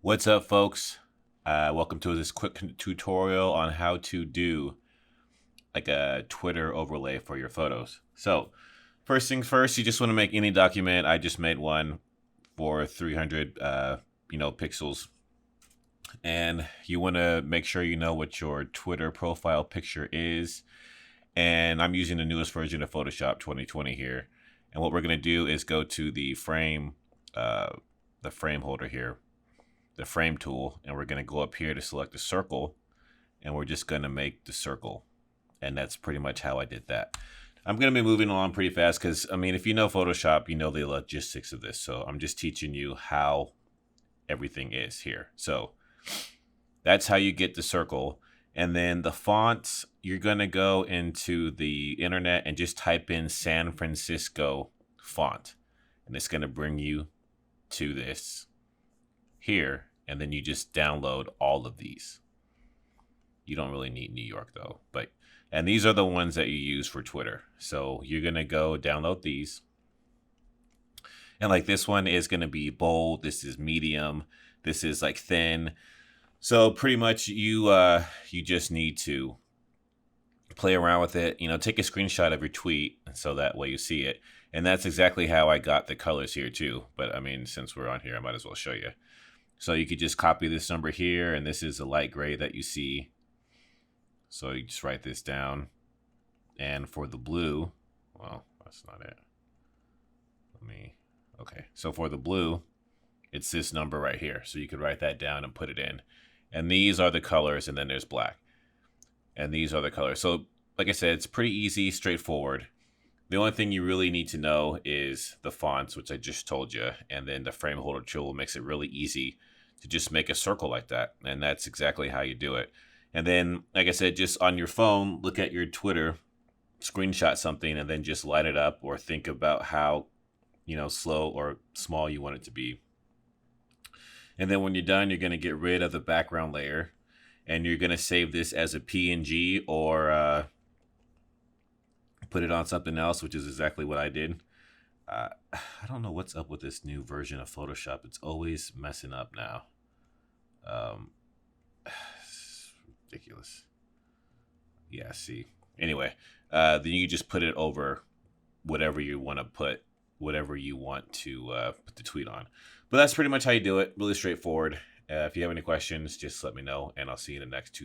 What's up, folks? Welcome to this quick tutorial on how to do like a Twitter overlay for your photos. So, first things first, you just want to make any document. I just made one for 300, pixels, and you want to make sure you know what your Twitter profile picture is. And I'm using the newest version of Photoshop 2020 here. And what we're gonna do is go to uh, the frame holder here, the frame tool, and we're going to go up here to select the circle, and we're just going to make the circle. And that's pretty much how I did that. I'm going to be moving along pretty fast because, I mean, if you know Photoshop, you know the logistics of this. So I'm just teaching you how everything is here. So that's how you get the circle. And then the fonts, you're going to go into the internet and just type in San Francisco font. And it's going to bring you to this here, and then you just download all of these. You don't really need New York though, and these are the ones that you use for Twitter. So you're gonna go download these, and like this one is gonna be bold, this is medium, this is like thin. So pretty much you just need to play around with it, take a screenshot of your tweet so that way you see it. And that's exactly how I got the colors here too. But I mean, since we're on here, I might as well show you. So you could just copy this number here, and this is a light gray that you see. So you just write this down. And for the blue, well, that's not it. Okay. So for the blue, it's this number right here. So you could write that down and put it in. And these are the colors, and then there's black. And these are the colors. So like I said, it's pretty easy, straightforward. The only thing you really need to know is the fonts, which I just told you, and then the frame holder tool makes it really easy to just make a circle like that. And that's exactly how you do it. And then, like I said, just on your phone, look at your Twitter, screenshot something, and then just light it up or think about how, slow or small you want it to be. And then when you're done, you're going to get rid of the background layer, and you're going to save this as a PNG or put it on something else, which is exactly what I did. I don't know what's up with this new version of Photoshop. It's always messing up now. It's ridiculous. Yeah, see. Anyway, then you just put it over whatever you want to put, whatever you want to put the tweet on. But that's pretty much how you do it. Really straightforward. If you have any questions, just let me know, and I'll see you in the next two.